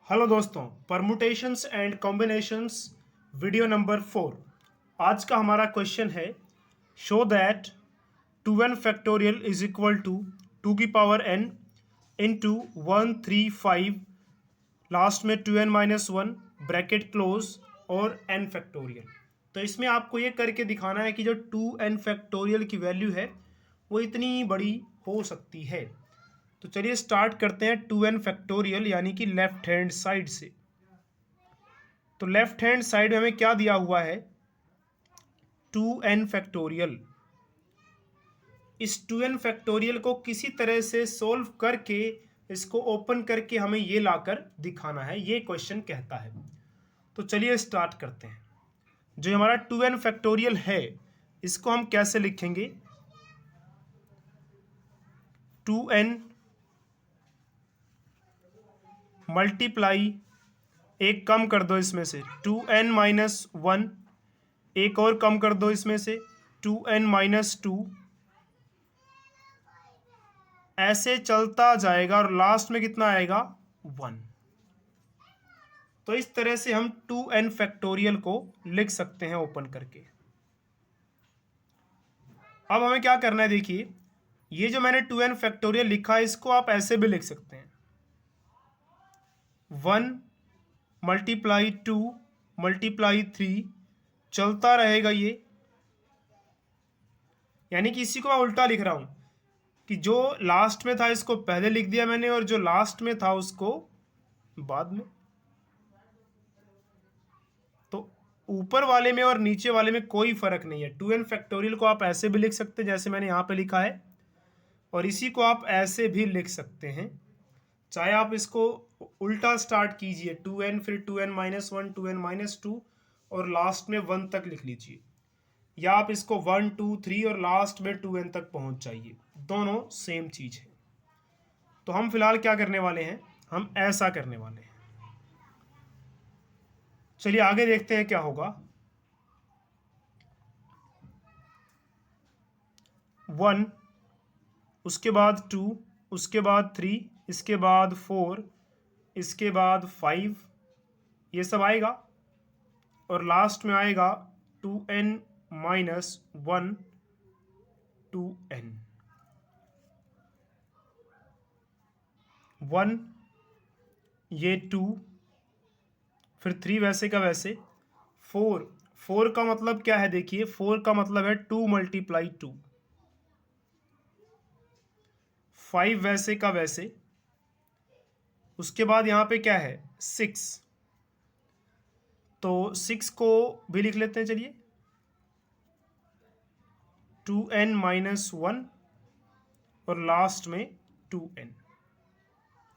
Hello दोस्तों, permutations and combinations video number 4। आज का हमारा क्वेश्चन है show that 2n factorial is equal to 2 की पावर n इंटू 135 लास्ट में 2n माइनस 1 ब्रैकेट क्लोज और n फैक्टोरियल। तो इसमें आपको ये करके दिखाना है कि जो 2n फैक्टोरियल की वैल्यू है वो इतनी बड़ी हो सकती है। तो चलिए स्टार्ट करते हैं 2n फैक्टोरियल यानी कि लेफ्ट हैंड साइड से। तो लेफ्ट हैंड साइड में हमें क्या दिया हुआ है, 2n फैक्टोरियल। इस 2n फैक्टोरियल को किसी तरह से सोल्व करके इसको ओपन करके हमें ये लाकर दिखाना है, ये क्वेश्चन कहता है। तो चलिए स्टार्ट करते हैं। जो हमारा 2n फैक्टोरियल है इसको हम कैसे लिखेंगे, 2n मल्टीप्लाई, एक कम कर दो इसमें से 2n माइनस 1, एक और कम कर दो इसमें से 2n माइनस 2, ऐसे चलता जाएगा और लास्ट में कितना आएगा 1। तो इस तरह से हम 2n फैक्टोरियल को लिख सकते हैं ओपन करके। अब हमें क्या करना है, देखिए ये जो मैंने 2n फैक्टोरियल लिखा है इसको आप ऐसे भी लिख सकते हैं, 1 मल्टीप्लाई 2 मल्टीप्लाई 3, चलता रहेगा ये। यानी कि इसी को मैं उल्टा लिख रहा हूं कि जो लास्ट में था इसको पहले लिख दिया मैंने और जो लास्ट में था उसको बाद में। तो ऊपर वाले में और नीचे वाले में कोई फर्क नहीं है। 2n फैक्टोरियल को आप ऐसे भी लिख सकते हैं जैसे मैंने यहाँ पे लिखा है, और इसी को आप ऐसे भी लिख सकते हैं। चाहे आप इसको उल्टा स्टार्ट कीजिए, 2n फिर 2n माइनस 1 2n माइनस 2 और लास्ट में 1 तक लिख लीजिए, या आप इसको 1 2 3 और लास्ट में 2n तक पहुंच जाइए, दोनों सेम चीज है। तो हम फिलहाल क्या करने वाले हैं, हम ऐसा करने वाले हैं। चलिए आगे देखते हैं क्या होगा। 1, उसके बाद 2, उसके बाद 3, इसके बाद 4, इसके बाद 5, ये सब आएगा और लास्ट में आएगा 2n माइनस 1 2n, 1, ये 2, फिर 3 वैसे का वैसे, 4, 4 का मतलब क्या है, देखिए 4 का मतलब है 2 मल्टीप्लाई 2, 5 वैसे का वैसे, उसके बाद यहाँ पे क्या है 6, तो 6 को भी लिख लेते हैं चलिए, 2n माइनस 1 और लास्ट में 2n।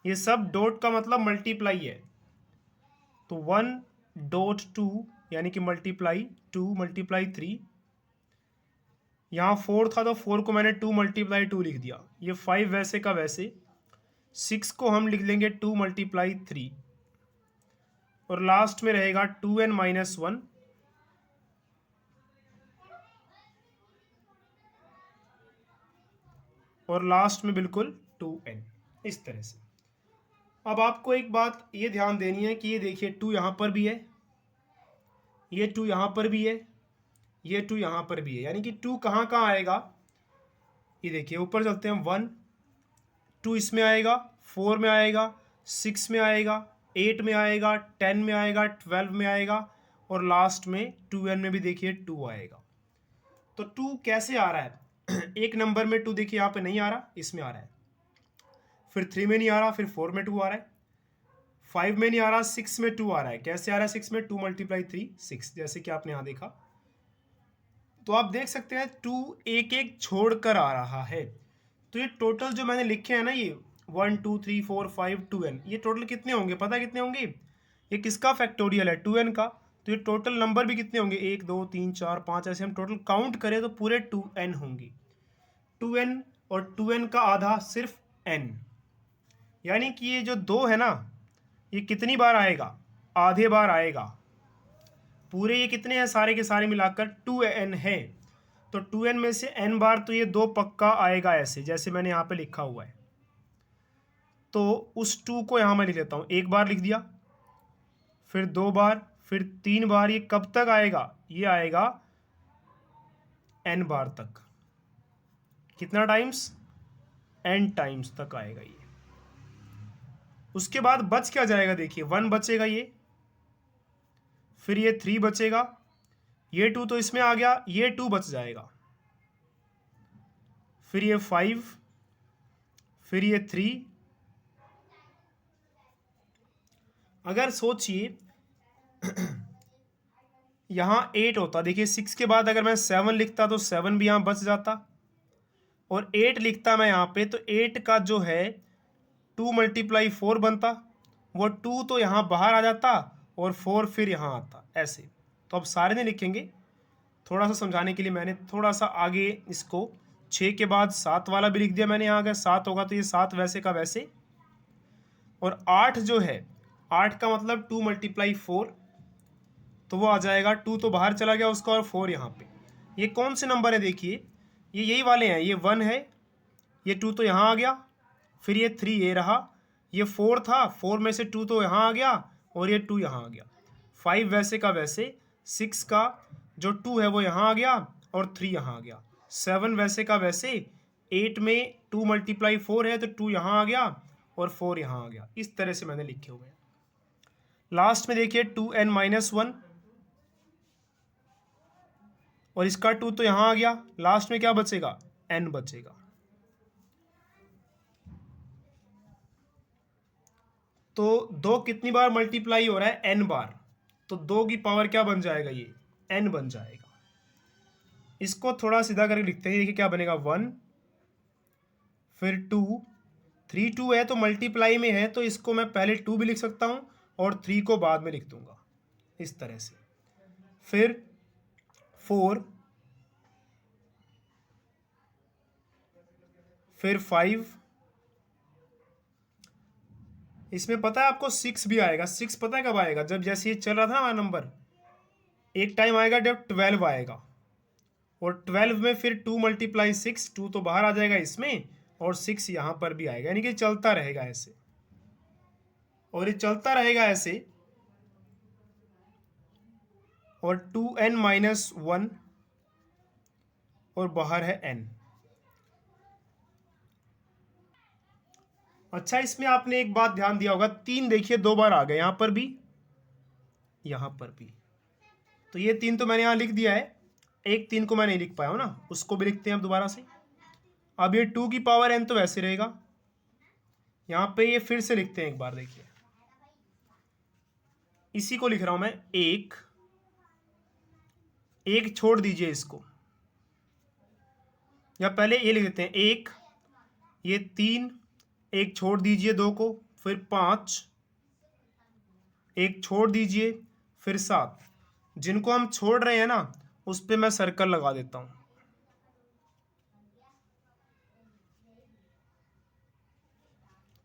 ये सब डॉट का मतलब मल्टीप्लाई है, तो 1 डॉट 2 यानी कि मल्टीप्लाई 2 मल्टीप्लाई 3, यहाँ 4 था तो 4 को मैंने 2 मल्टीप्लाई 2 लिख दिया। ये 5 वैसे का वैसे, 6 को हम लिख लेंगे 2 मल्टीप्लाई 3 और लास्ट में रहेगा 2n माइनस 1 और लास्ट में बिल्कुल 2n, इस तरह से। अब आपको एक बात ये ध्यान देनी है कि ये देखिए 2 यहाँ पर भी है, ये 2 यहाँ पर भी है, ये 2 यहाँ पर भी है, यानी कि 2 कहाँ कहाँ आएगा, ये देखिए ऊपर चलते हैं, 1 2 इसमें आएगा, 4 में आएगा, 6 में आएगा, 8 में आएगा, 10 में आएगा, 12 में आएगा और लास्ट में 2n में भी देखिए 2 आएगा। तो 2 कैसे आ रहा है एक नंबर में 2 देखिए यहाँ पे नहीं आ रहा, इसमें आ रहा है, फिर 3 में नहीं आ रहा, फिर 4 में 2 आ रहा है, 5 में नहीं आ रहा, 6 में 2 आ रहा है। कैसे आ रहा है 6 में, 2 मल्टीप्लाई 3 6, जैसे कि आपने यहाँ देखा। तो आप देख सकते हैं 2 एक एक छोड़ कर आ रहा है। तो ये टोटल जो मैंने लिखे हैं ना, ये 1 2 3 4 5 2n, ये टोटल कितने होंगे पता है कितने होंगे, ये किसका फैक्टोरियल है 2n का। तो ये टोटल नंबर भी कितने होंगे, 1 2 3 4 5, ऐसे हम टोटल काउंट करें तो पूरे 2n होंगे। 2n और 2n का आधा सिर्फ n, यानी कि ये जो 2 है ना, ये कितनी बार आएगा, आधे बार आएगा। पूरे ये कितने हैं सारे के सारे मिलाकर 2n है, तो 2n में से n बार तो ये 2 पक्का आएगा, ऐसे जैसे मैंने यहाँ पे लिखा हुआ है। तो उस 2 को यहाँ मैं लिख लेता हूँ, एक बार लिख दिया, फिर 2 बार, फिर 3 बार। ये कब तक आएगा? ये आएगा n बार तक। कितना टाइम्स? n टाइम्स तक आएगा ये। उसके बाद बच क्या जाएगा? देखिए 1 बचेगा ये, फिर ये 3 बचेगा, ये 2 तो इसमें आ गया, ये 2 बच जाएगा, फिर ये 5, फिर ये 3। अगर सोचिए यहाँ 8 होता, देखिए 6 के बाद अगर मैं 7 लिखता तो 7 भी यहाँ बच जाता, और 8 लिखता मैं यहाँ पे तो 8 का जो है 2 × 4 बनता, वो 2 तो यहाँ बाहर आ जाता और 4 फिर यहाँ आता, ऐसे। तो अब सारे नहीं लिखेंगे, थोड़ा सा समझाने के लिए मैंने थोड़ा सा आगे इसको 6 के बाद 7 वाला भी लिख दिया मैंने। यहाँ अगर 7 होगा तो ये 7 वैसे का वैसे, और 8 जो है 8 का मतलब 2 × 4, तो वो आ जाएगा 2 तो बाहर चला गया उसका और 4 यहाँ पे। ये कौन से नंबर है? देखिए ये यही वाले हैं, ये 1 है, ये 2 तो यहाँ आ गया, फिर ये 3 ये रहा, ये 4 था, 4 में से 2 तो यहाँ आ गया और ये 2 यहाँ आ गया, 5 वैसे का वैसे, 6 का जो 2 है वो यहाँ आ गया और 3 यहाँ आ गया, 7 वैसे का वैसे, 8 में 2 × 4 है तो 2 यहाँ आ गया और 4 यहाँ आ गया। इस तरह से मैंने लिखे हुए हैं। लास्ट में देखिए 2n-1, और इसका 2 तो यहाँ आ गया, लास्ट में क्या बचेगा? n बचेगा। तो 2 कितनी बार मल्टीप्लाई हो रहा है? n बार। तो 2 की पावर क्या बन जाएगा? ये n बन जाएगा। इसको थोड़ा सीधा करके लिखते हैं, देखिए क्या बनेगा? 1, फिर 2, 3 2 है तो मल्टीप्लाई में है तो इसको मैं पहले 2 भी लिख सकता हूँ और 3 को बाद में लिख दूंगा, इस तरह से। फिर 4, फिर 5, इसमें पता है आपको 6 भी आएगा। 6 पता है कब आएगा? जब जैसे ये चल रहा था हमारा नंबर, एक टाइम आएगा जब 12 आएगा, और 12 में फिर 2 × 6, 2 तो बाहर आ जाएगा इसमें और 6 यहाँ पर भी आएगा, यानी कि चलता रहेगा ऐसे, और ये चलता रहेगा ऐसे, और 2n-1 और बाहर है n। अच्छा, इसमें आपने एक बात ध्यान दिया होगा, 3 देखिए 2 बार आ गए, यहाँ पर भी, यहाँ पर भी। तो ये 3 तो मैंने यहाँ लिख दिया है, एक 3 को मैं नहीं लिख पाया हूँ ना, उसको भी लिखते हैं अब दोबारा से। अब ये 2 की पावर n तो वैसे रहेगा, यहाँ पे ये फिर से लिखते हैं एक बार, देखिए इसी को लिख रहा हूँ मैं, एक छोड़ दीजिए इसको, या पहले ये लिख देते हैं 1, ये 3, एक छोड़ दीजिए 2 को, फिर 5, एक छोड़ दीजिए, फिर 7। जिनको हम छोड़ रहे हैं ना उस पे मैं सर्कल लगा देता हूं।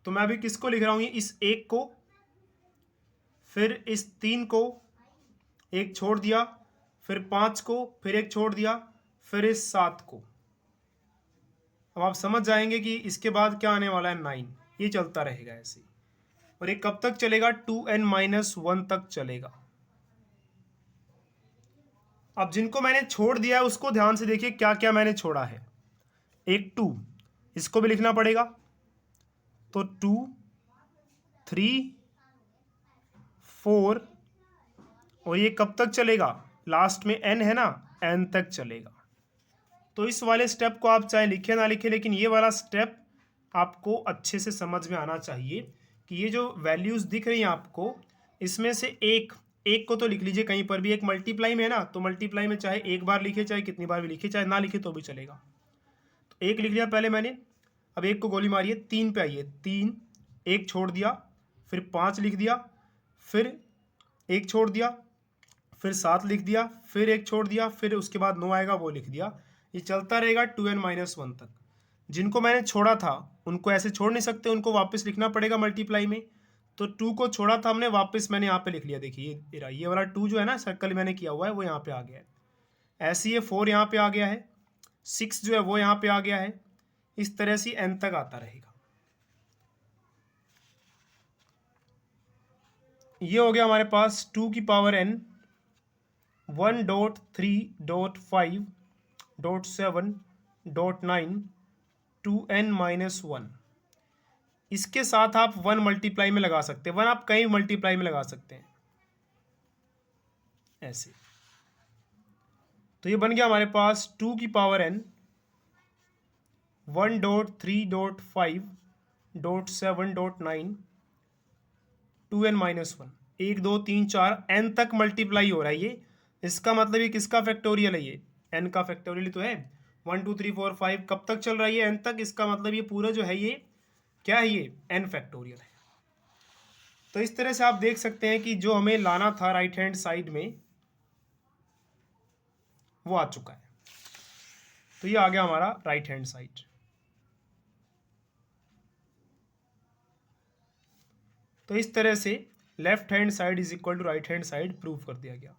तो मैं अभी किसको लिख रहा हूं? इस 1 को, फिर इस 3 को, एक छोड़ दिया, फिर 5 को, फिर एक छोड़ दिया, फिर इस 7 को। अब आप समझ जाएंगे कि इसके बाद क्या आने वाला है, 9। ये चलता रहेगा ऐसे, और ये कब तक चलेगा? 2n-1 तक चलेगा। अब जिनको मैंने छोड़ दिया है उसको ध्यान से देखिए क्या क्या मैंने छोड़ा है। एक 2, इसको भी लिखना पड़ेगा, तो 2, 3, 4, और ये कब तक चलेगा? लास्ट में n है ना, n तक चलेगा। तो इस वाले स्टेप को आप चाहे लिखे ना लिखे, लेकिन ये वाला स्टेप आपको अच्छे से समझ में आना चाहिए कि ये जो वैल्यूज दिख रही हैं आपको, इसमें से एक को तो लिख लीजिए कहीं पर भी। एक मल्टीप्लाई में है ना, तो मल्टीप्लाई में चाहे एक बार लिखे, चाहे कितनी बार भी लिखे, चाहे ना लिखे तो भी चलेगा। तो 1 लिख लिया पहले मैंने, अब 1 को गोली मारिए, 3 पे आइए, 3, एक छोड़ दिया, फिर 5 लिख दिया, फिर एक छोड़ दिया, फिर 7 लिख दिया, फिर एक छोड़ दिया, फिर उसके बाद 9 आएगा वो लिख दिया। ये चलता रहेगा 2n-1 तक। जिनको मैंने छोड़ा था उनको ऐसे छोड़ नहीं सकते, उनको वापस लिखना पड़ेगा मल्टीप्लाई में। तो 2 को छोड़ा था हमने, वापस मैंने यहाँ पे लिख लिया। देखिए ये वाला 2 जो है ना, सर्कल मैंने किया हुआ है, वो यहाँ पे आ गया है। ऐसे ये 4 यहाँ पे आ गया है, 6 जो है वो यहाँ पे आ गया है। इस तरह से n तक आता रहेगा। ये हो गया हमारे पास 2 की पावर n 1.3.5.7.9 2n-1। इसके साथ आप 1 मल्टीप्लाई में लगा सकते हैं, 1 आप कहीं मल्टीप्लाई में लगा सकते हैं ऐसे। तो ये बन गया हमारे पास 2 की पावर n 1.3.5.7.9 2n-1। 1 2 3 4 n तक मल्टीप्लाई हो रहा है ये। इसका मतलब ये किसका फैक्टोरियल है? ये n का फैक्टोरियल तो है। 1 2 3 4 5 कब तक चल रहा है ये? n तक। इसका मतलब ये पूरा जो है ये क्या है? ये n फैक्टोरियल है। तो इस तरह से आप देख सकते हैं कि जो हमें लाना था राइट हैंड साइड में वो आ चुका है। तो ये आ गया हमारा राइट हैंड साइड। तो इस तरह से left hand side is equal to right hand side prove कर दिया गया।